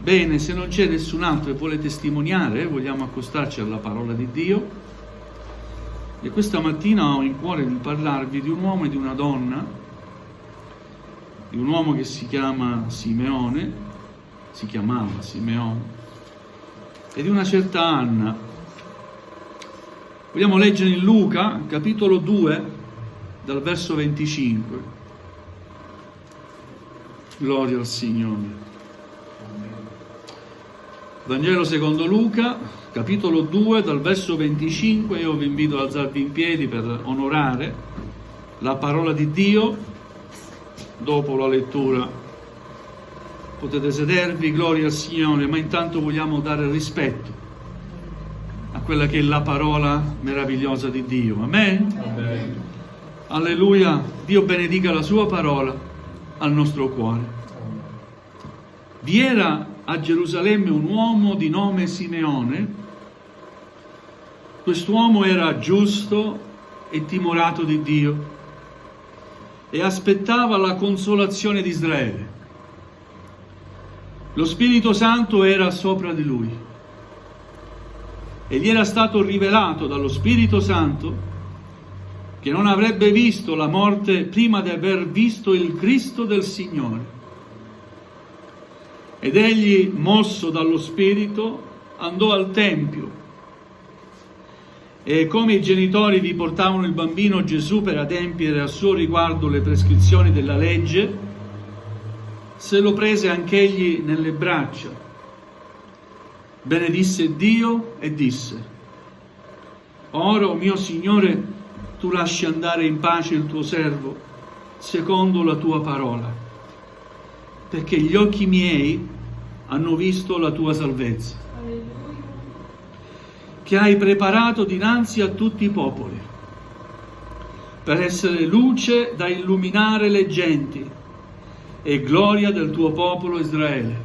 Bene, se non c'è nessun altro che vuole testimoniare, vogliamo accostarci alla parola di Dio. E questa mattina ho in cuore di parlarvi di un uomo e di una donna, di un uomo che si chiamava Simeone, e di una certa Anna. Vogliamo leggere in Luca, capitolo 2, dal verso 25. Gloria al Signore. Vangelo secondo Luca, capitolo 2, dal verso 25. Io vi invito ad alzarvi in piedi per onorare la parola di Dio. Dopo la lettura potete sedervi, gloria al Signore, ma intanto vogliamo dare rispetto a quella che è la parola meravigliosa di Dio. Amen? Amen. Alleluia. Dio benedica la sua parola al nostro cuore. Vi era a Gerusalemme un uomo di nome Simeone. Quest'uomo era giusto e timorato di Dio e aspettava la consolazione di Israele. Lo Spirito Santo era sopra di lui e gli era stato rivelato dallo Spirito Santo che non avrebbe visto la morte prima di aver visto il Cristo del Signore. Ed egli, mosso dallo Spirito, andò al Tempio. E come i genitori vi portavano il bambino Gesù per adempiere a suo riguardo le prescrizioni della legge, se lo prese anch'egli nelle braccia, benedisse Dio e disse: Ora, o mio Signore, tu lasci andare in pace il tuo servo, secondo la tua parola, perché gli occhi miei hanno visto la tua salvezza, che hai preparato dinanzi a tutti i popoli, per essere luce da illuminare le genti e gloria del tuo popolo Israele.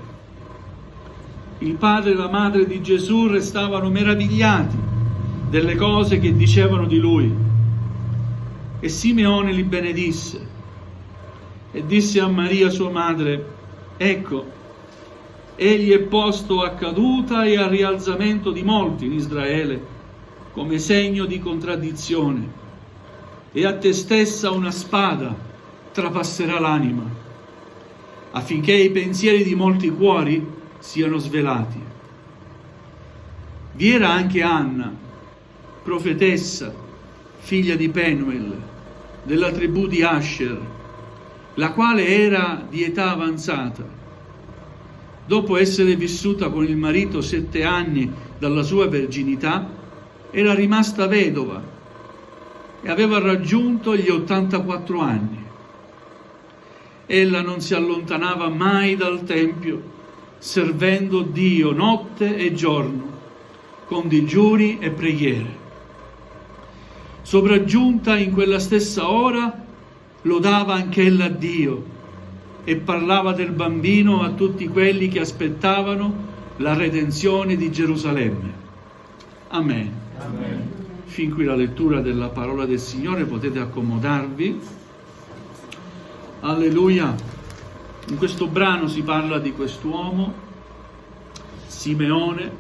Il padre e la madre di Gesù restavano meravigliati delle cose che dicevano di lui. E Simeone li benedisse e disse a Maria sua madre: Ecco, egli è posto a caduta e a rialzamento di molti in Israele come segno di contraddizione, e a te stessa una spada trapasserà l'anima, affinché i pensieri di molti cuori siano svelati. Vi era anche Anna, profetessa, figlia di Penuel, della tribù di Asher, la quale era di età avanzata. Dopo essere vissuta con il marito 7 anni dalla sua verginità, era rimasta vedova e aveva raggiunto gli 84 anni. Ella non si allontanava mai dal Tempio, servendo Dio notte e giorno, con digiuni e preghiere. Sopraggiunta in quella stessa ora, lodava anch'ella Dio e parlava del bambino a tutti quelli che aspettavano la redenzione di Gerusalemme. Amen. Amen. Fin qui la lettura della parola del Signore, potete accomodarvi. Alleluia. In questo brano si parla di quest'uomo, Simeone,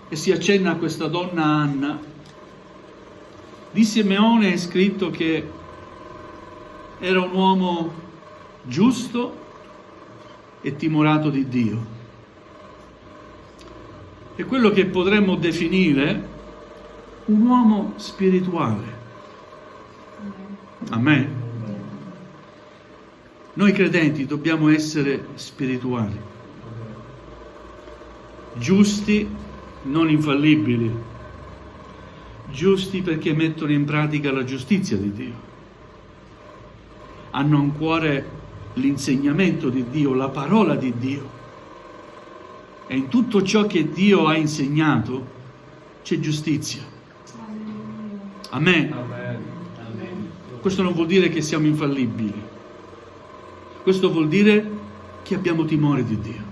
e si accenna a questa donna Anna. Di Simeone è scritto che era un uomo giusto e timorato di Dio. È quello che potremmo definire un uomo spirituale. Amen. Noi credenti dobbiamo essere spirituali, giusti, non infallibili, giusti perché mettono in pratica la giustizia di Dio, hanno a cuore l'insegnamento di Dio, la parola di Dio, e in tutto ciò che Dio ha insegnato c'è giustizia. Amen. Amen. Questo non vuol dire che siamo infallibili, questo vuol dire che abbiamo timore di Dio,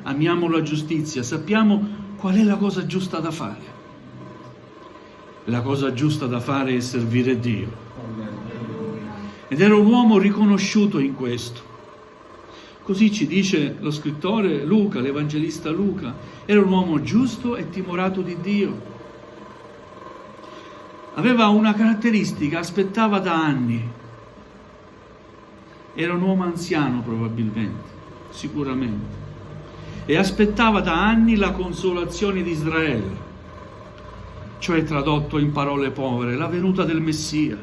amiamo la giustizia, sappiamo qual è la cosa giusta da fare. La cosa giusta da fare è servire Dio. Ed era un uomo riconosciuto in questo. Così ci dice lo scrittore Luca, l'evangelista Luca. Era un uomo giusto e timorato di Dio. Aveva una caratteristica, aspettava da anni. Era un uomo anziano probabilmente, sicuramente. E aspettava da anni la consolazione di Israele, cioè tradotto in parole povere, la venuta del Messia.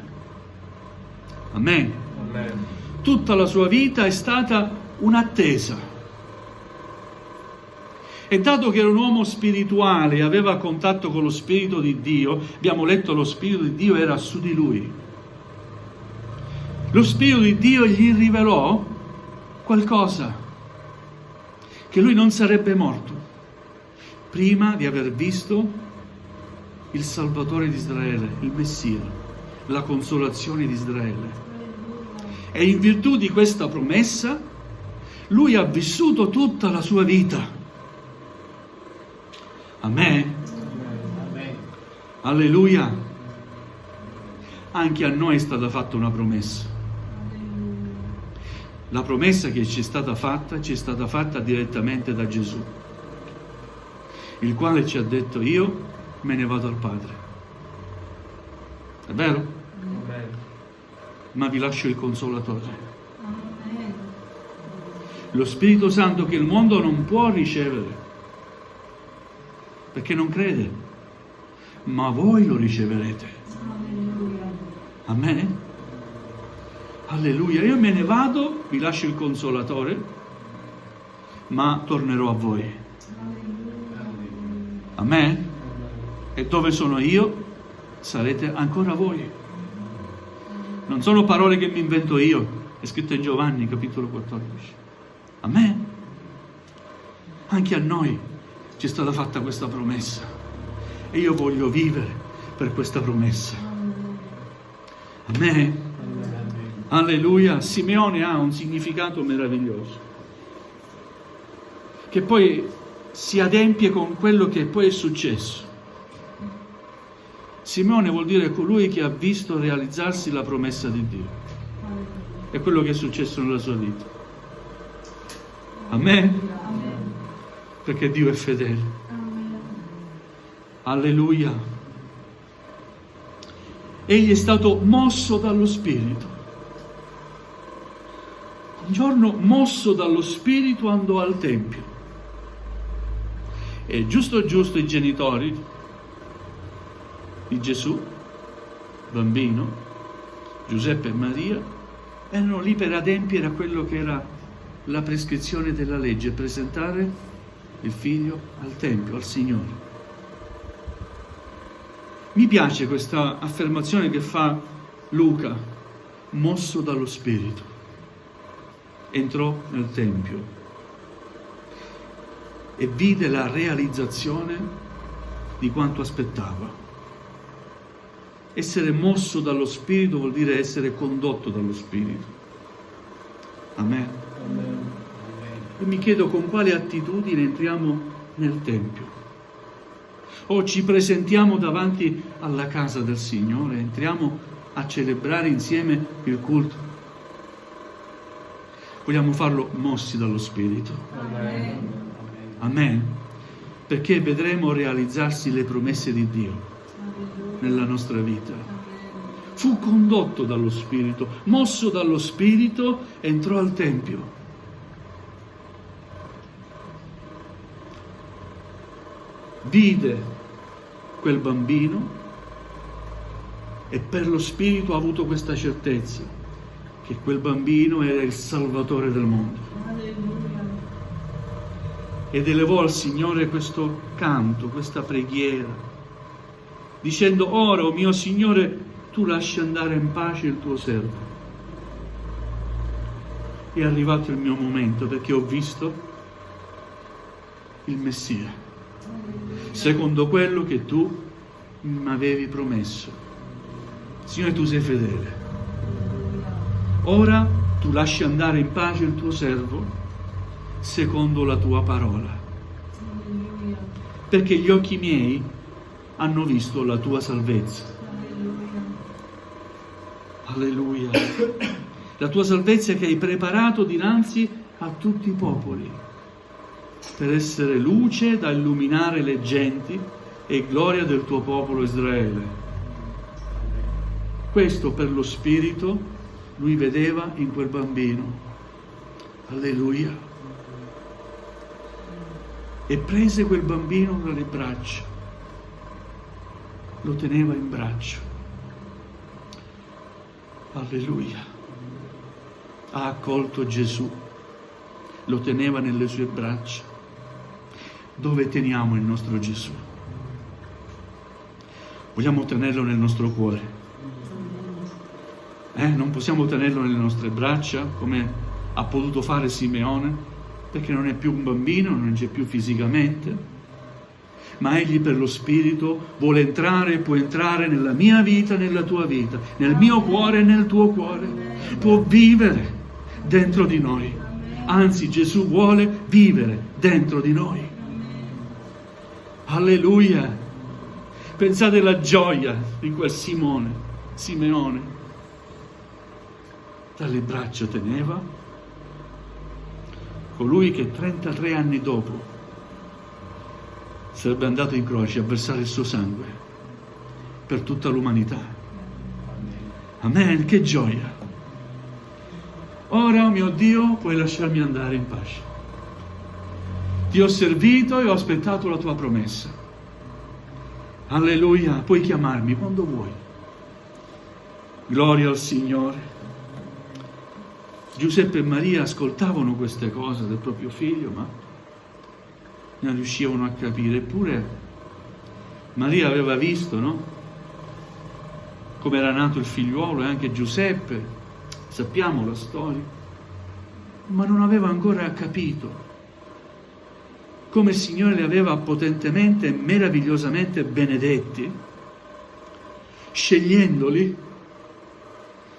Amen. Amen. Tutta la sua vita è stata un'attesa. E dato che era un uomo spirituale e aveva contatto con lo Spirito di Dio, abbiamo letto lo Spirito di Dio era su di lui. Lo Spirito di Dio gli rivelò qualcosa, che lui non sarebbe morto prima di aver visto il Salvatore di Israele, il Messia, la consolazione di Israele. E in virtù di questa promessa lui ha vissuto tutta la sua vita. Amen. Amen. Alleluia. Anche a noi è stata fatta una promessa. La promessa che ci è stata fatta direttamente da Gesù, il quale ci ha detto: io me ne vado al Padre. È vero? Amen. Ma vi lascio il Consolatore, lo Spirito Santo, che il mondo non può ricevere perché non crede, ma voi lo riceverete. Amen. Alleluia. Io me ne vado, vi lascio il Consolatore, ma tornerò a voi. Amen. E dove sono io, sarete ancora voi. Non sono parole che mi invento io, è scritto in Giovanni, capitolo 14. Amen. Anche a noi ci è stata fatta questa promessa e io voglio vivere per questa promessa. Amen. Alleluia. Simeone ha un significato meraviglioso, che poi si adempie con quello che poi è successo. Simeone vuol dire colui che ha visto realizzarsi la promessa di Dio. È quello che è successo nella sua vita. Amen. Perché Dio è fedele. Alleluia. Egli è stato mosso dallo Spirito. Un giorno, mosso dallo Spirito, andò al Tempio. E giusto i genitori di Gesù, bambino, Giuseppe e Maria, erano lì per adempiere a quello che era la prescrizione della legge, presentare il figlio al Tempio, al Signore. Mi piace questa affermazione che fa Luca: mosso dallo Spirito, entrò nel Tempio e vide la realizzazione di quanto aspettava. Essere mosso dallo Spirito vuol dire essere condotto dallo Spirito. Amen. Amen. E mi chiedo con quale attitudine entriamo nel Tempio. O ci presentiamo davanti alla casa del Signore, entriamo a celebrare insieme il culto. Vogliamo farlo mossi dallo Spirito. Amen. Amen. Perché vedremo realizzarsi le promesse di Dio nella nostra vita. Fu condotto dallo Spirito, mosso dallo Spirito, entrò al Tempio. Vide quel bambino e per lo Spirito ha avuto questa certezza che quel bambino era il Salvatore del mondo. Ed elevò al Signore questo canto, questa preghiera, dicendo: ora, o mio Signore, tu lasci andare in pace il tuo servo. È arrivato il mio momento, perché ho visto il Messia, secondo quello che tu mi avevi promesso. Signore, tu sei fedele. Ora tu lasci andare in pace il tuo servo secondo la tua parola, perché gli occhi miei hanno visto la tua salvezza. Alleluia. La tua salvezza che hai preparato dinanzi a tutti i popoli, per essere luce da illuminare le genti e gloria del tuo popolo Israele. Questo per lo Spirito lui vedeva in quel bambino. Alleluia. E prese quel bambino dalle braccia, lo teneva in braccio. Alleluia. Ha accolto Gesù, lo teneva nelle sue braccia. Dove teniamo il nostro Gesù? Vogliamo tenerlo nel nostro cuore? Non possiamo tenerlo nelle nostre braccia come ha potuto fare Simeone, perché non è più un bambino, non c'è più fisicamente, ma egli per lo Spirito vuole entrare e può entrare nella mia vita, nella tua vita, nel mio cuore e nel tuo cuore. Può vivere dentro di noi. Anzi, Gesù vuole vivere dentro di noi. Alleluia! Pensate alla gioia di quel Simeone. Dalle braccia teneva colui che 33 anni dopo sarebbe andato in croce a versare il suo sangue per tutta l'umanità. Amen, che gioia! Ora, mio Dio, puoi lasciarmi andare in pace. Ti ho servito e ho aspettato la tua promessa. Alleluia, puoi chiamarmi quando vuoi. Gloria al Signore. Giuseppe e Maria ascoltavano queste cose del proprio figlio, ma non riuscivano a capire. Eppure Maria aveva visto, no? Come era nato il figliuolo, e anche Giuseppe, sappiamo la storia, ma non aveva ancora capito come il Signore li aveva potentemente e meravigliosamente benedetti, scegliendoli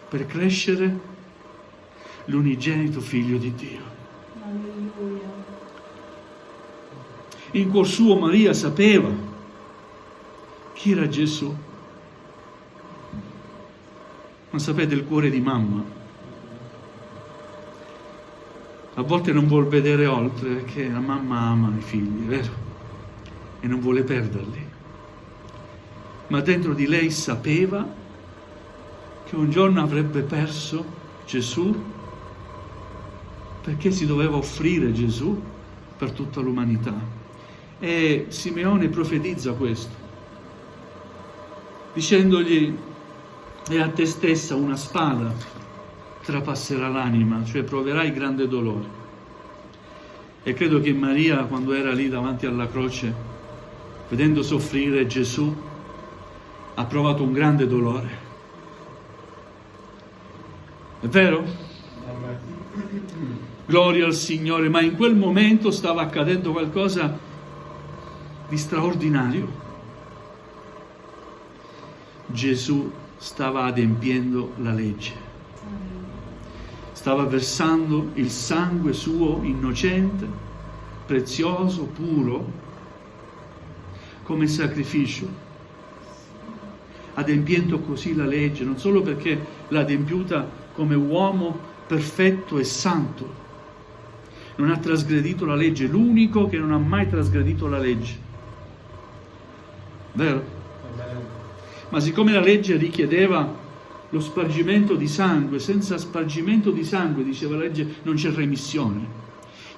per crescere l'unigenito Figlio di Dio. Alleluia. In cuor suo Maria sapeva chi era Gesù. Ma sapete, il cuore di mamma a volte non vuol vedere oltre, perché la mamma ama i figli, vero? E non vuole perderli. Ma dentro di lei sapeva che un giorno avrebbe perso Gesù, perché si doveva offrire Gesù per tutta l'umanità. E Simeone profetizza questo, dicendogli: e a te stessa una spada trapasserà l'anima, cioè proverai grande dolore. E credo che Maria, quando era lì davanti alla croce, vedendo soffrire Gesù, ha provato un grande dolore. È vero? Gloria al Signore, ma in quel momento stava accadendo qualcosa di straordinario. Gesù stava adempiendo la legge. Stava versando il sangue suo innocente, prezioso, puro, come sacrificio, adempiendo così la legge, non solo perché l'ha adempiuta come uomo perfetto e santo, non ha trasgredito la legge, l'unico che non ha mai trasgredito la legge. Vero? Ma siccome la legge richiedeva lo spargimento di sangue, senza spargimento di sangue, diceva la legge, non c'è remissione.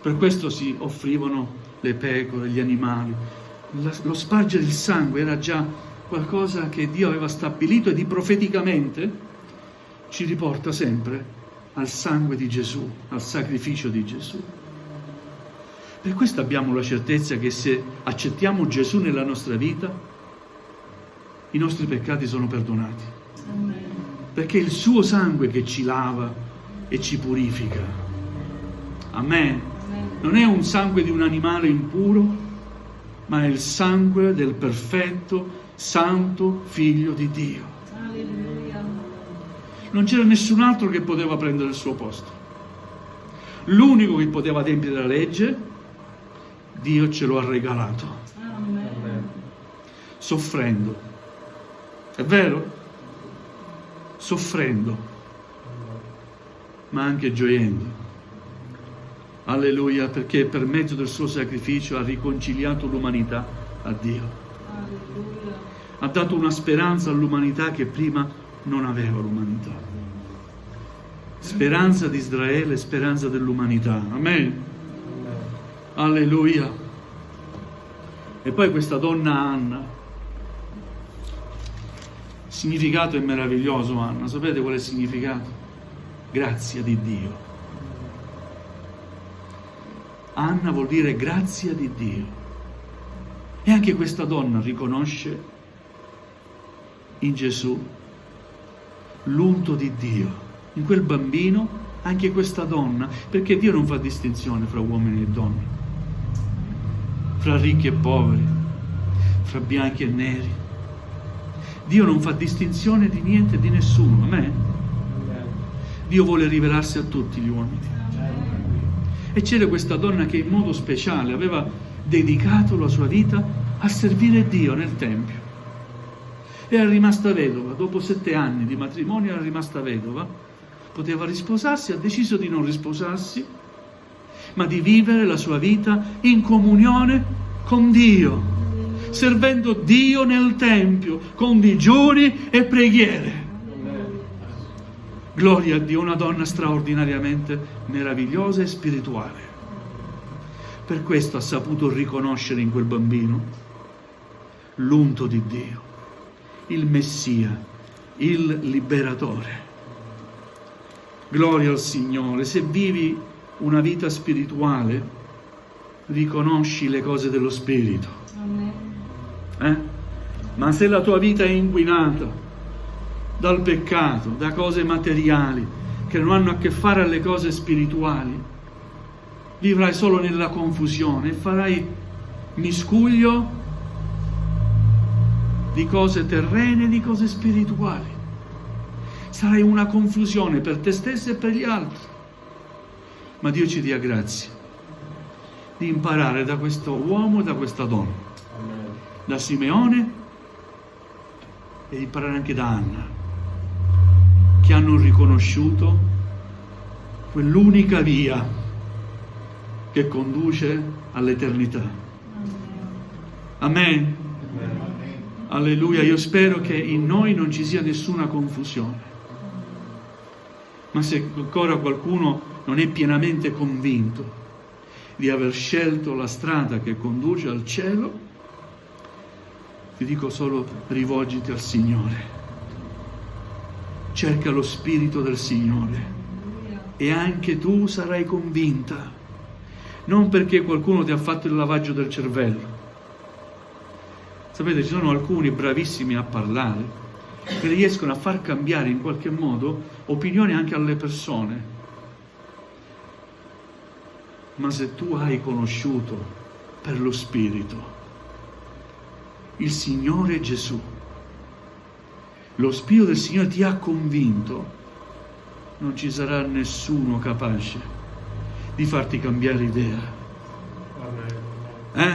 Per questo si offrivano le pecore, gli animali. Lo spargere il sangue era già qualcosa che Dio aveva stabilito, e di profeticamente ci riporta sempre al sangue di Gesù, al sacrificio di Gesù. Per questo abbiamo la certezza che se accettiamo Gesù nella nostra vita, i nostri peccati sono perdonati. Amen. Perché è il suo sangue che ci lava e ci purifica. Amen. Non è un sangue di un animale impuro, ma è il sangue del perfetto, santo Figlio di Dio. Alleluia. Non c'era nessun altro che poteva prendere il suo posto. L'unico che poteva adempiere la legge, Dio ce lo ha regalato, Amen. soffrendo. È vero? Soffrendo, ma anche gioendo. Alleluia, perché per mezzo del suo sacrificio ha riconciliato l'umanità a Dio. Alleluia. Ha dato una speranza all'umanità che prima non aveva l'umanità. Speranza di Israele, speranza dell'umanità. Amen. Alleluia. E poi questa donna Anna. Il significato è meraviglioso, Anna. Sapete qual è il significato? Grazia di Dio. Anna vuol dire grazia di Dio. E anche questa donna riconosce in Gesù l'unto di Dio. In quel bambino, anche questa donna, perché Dio non fa distinzione fra uomini e donne, fra ricchi e poveri, fra bianchi e neri. Dio non fa distinzione di niente e di nessuno. Amen. Dio vuole rivelarsi a tutti gli uomini. E c'era questa donna che in modo speciale aveva dedicato la sua vita a servire Dio nel Tempio. Era rimasta vedova, dopo 7 anni di matrimonio era rimasta vedova, poteva risposarsi, ha deciso di non risposarsi, ma di vivere la sua vita in comunione con Dio, servendo Dio nel Tempio, con digiuni e preghiere. Gloria a Dio, una donna straordinariamente meravigliosa e spirituale. Per questo ha saputo riconoscere in quel bambino l'unto di Dio, il Messia, il Liberatore. Gloria al Signore. Se vivi una vita spirituale, riconosci le cose dello Spirito. Ma se la tua vita è inquinata dal peccato, da cose materiali che non hanno a che fare alle cose spirituali, vivrai solo nella confusione e farai miscuglio di cose terrene e di cose spirituali. Sarai una confusione per te stesso e per gli altri. Ma Dio ci dia grazia di imparare da questo uomo e da questa donna, da Simeone e imparare anche da Anna, che hanno riconosciuto quell'unica via che conduce all'eternità. Amen. Alleluia. Io spero che in noi non ci sia nessuna confusione. Ma se ancora qualcuno non è pienamente convinto di aver scelto la strada che conduce al cielo, ti dico solo: rivolgiti al Signore. Cerca lo Spirito del Signore e anche tu sarai convinta, non perché qualcuno ti ha fatto il lavaggio del cervello. Sapete, ci sono alcuni bravissimi a parlare che riescono a far cambiare in qualche modo opinioni anche alle persone. Ma se tu hai conosciuto per lo Spirito il Signore Gesù, lo Spirito del Signore ti ha convinto, non ci sarà nessuno capace di farti cambiare idea.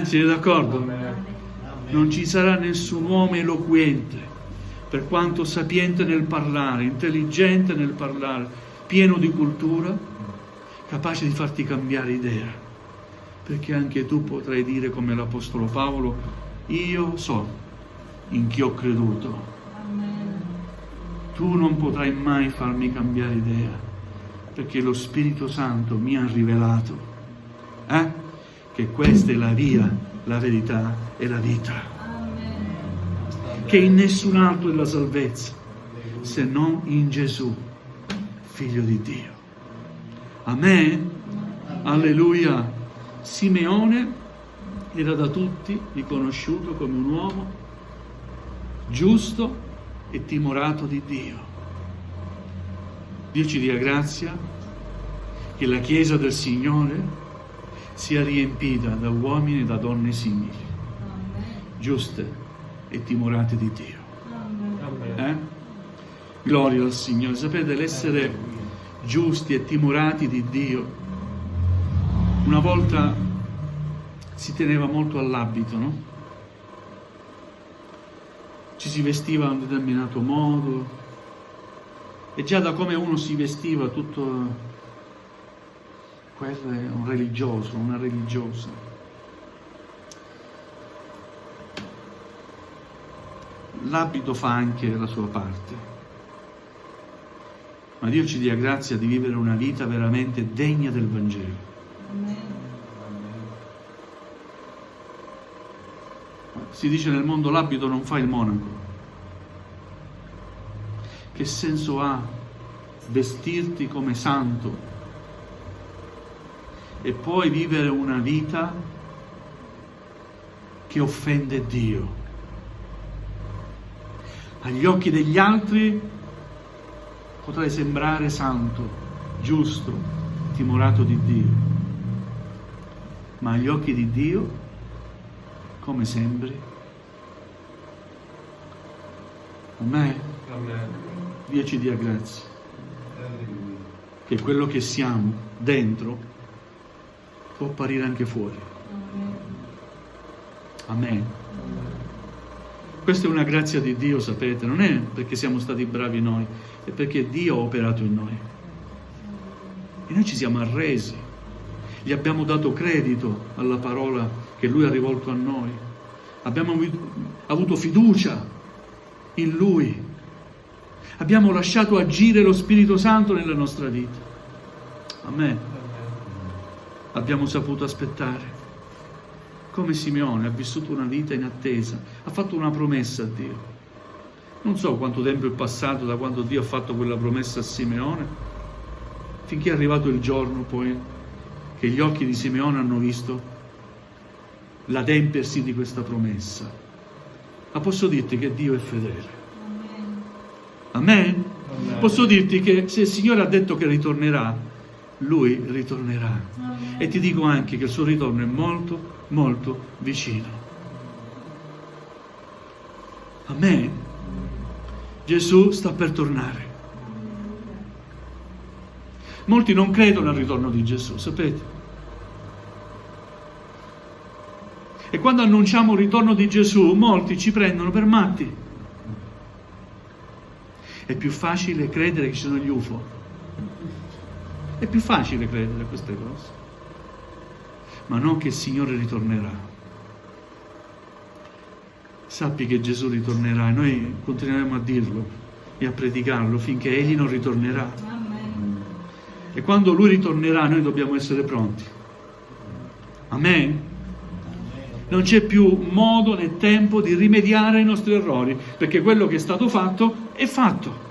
Siete d'accordo? Non ci sarà nessun uomo eloquente, per quanto sapiente nel parlare, intelligente nel parlare, pieno di cultura, capace di farti cambiare idea. Perché anche tu potrai dire come l'Apostolo Paolo: io so in chi ho creduto. Tu non potrai mai farmi cambiare idea, perché lo Spirito Santo mi ha rivelato che questa è la via, la verità e la vita. Che in nessun altro è la salvezza, se non in Gesù, Figlio di Dio. Amen? Alleluia. Simeone era da tutti riconosciuto come un uomo giusto e timorato di Dio. Dio ci dia grazia che la Chiesa del Signore sia riempita da uomini e da donne simili, giuste e timorate di Dio. Gloria al Signore. Sapete, l'essere giusti e timorati di Dio, una volta si teneva molto all'abito, no? Ci si vestiva in un determinato modo e già da come uno si vestiva tutto quello è un religioso, una religiosa. L'abito fa anche la sua parte, ma Dio ci dia grazia di vivere una vita veramente degna del Vangelo. Amen. Si dice nel mondo l'abito non fa il monaco. Che senso ha vestirti come santo e poi vivere una vita che offende Dio? Agli occhi degli altri potrai sembrare santo, giusto, timorato di Dio, ma agli occhi di Dio come sembri? Amen. Amen. Dio ci dia grazia che quello che siamo dentro può apparire anche fuori. Amen. Questa è una grazia di Dio, sapete, non è perché siamo stati bravi noi, è perché Dio ha operato in noi. E noi ci siamo arresi, gli abbiamo dato credito alla parola che Lui ha rivolto a noi, abbiamo avuto fiducia in Lui, abbiamo lasciato agire lo Spirito Santo nella nostra vita. Amen. Abbiamo saputo aspettare. Come Simeone ha vissuto una vita in attesa, ha fatto una promessa a Dio. Non so quanto tempo è passato da quando Dio ha fatto quella promessa a Simeone, finché è arrivato il giorno poi che gli occhi di Simeone hanno visto l'adempiersi di questa promessa. Ma posso dirti che Dio è fedele. Amen? Amen. Posso dirti che se il Signore ha detto che ritornerà, Lui ritornerà. E ti dico anche che il suo ritorno è molto, molto vicino. Amen. Gesù sta per tornare. Molti non credono al ritorno di Gesù, sapete? E quando annunciamo il ritorno di Gesù, molti ci prendono per matti. È più facile credere che ci sono gli UFO. È più facile credere a queste cose. Ma non che il Signore ritornerà. Sappi che Gesù ritornerà e noi continueremo a dirlo e a predicarlo finché Egli non ritornerà. Amen. E quando Lui ritornerà noi dobbiamo essere pronti. Amen? Non c'è più modo né tempo di rimediare ai nostri errori, perché quello che è stato fatto è fatto.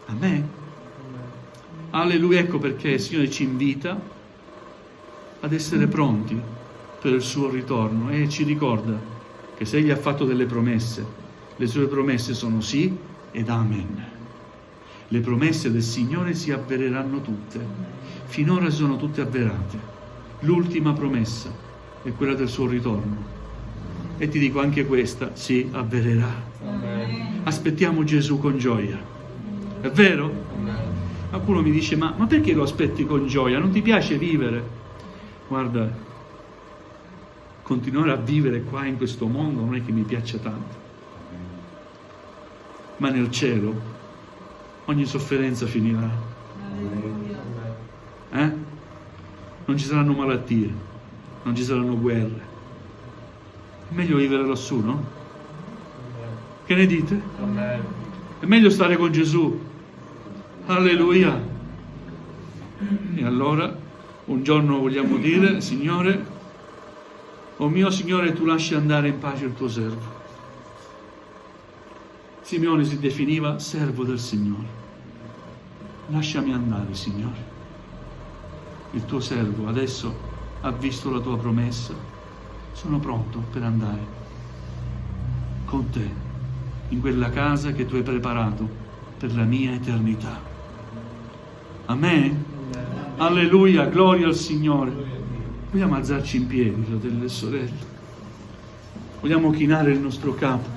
Amen? Alleluia, ecco perché il Signore ci invita ad essere pronti per il suo ritorno e ci ricorda che se Egli ha fatto delle promesse, le sue promesse sono sì ed amen. Le promesse del Signore si avvereranno tutte. Finora sono tutte avverate. L'ultima promessa è quella del suo ritorno. E ti dico anche questa si avvererà. Amen. Aspettiamo Gesù con gioia. È vero? Amen. Qualcuno mi dice, ma perché lo aspetti con gioia? Non ti piace vivere? Guarda, continuare a vivere qua in questo mondo non è che mi piaccia tanto. Ma nel cielo ogni sofferenza finirà. Alleluia. Non ci saranno malattie, non ci saranno guerre. È meglio vivere lassù, no? Che ne dite? Amen. È meglio stare con Gesù. Alleluia. E allora un giorno vogliamo dire, Signore, o mio Signore, tu lasci andare in pace il tuo servo. Simeone si definiva servo del Signore. Lasciami andare, Signore. Il tuo servo adesso ha visto la tua promessa. Sono pronto per andare con te in quella casa che tu hai preparato per la mia eternità. Amen? Alleluia, gloria al Signore. Vogliamo alzarci in piedi, fratelli e sorelle. Vogliamo chinare il nostro capo.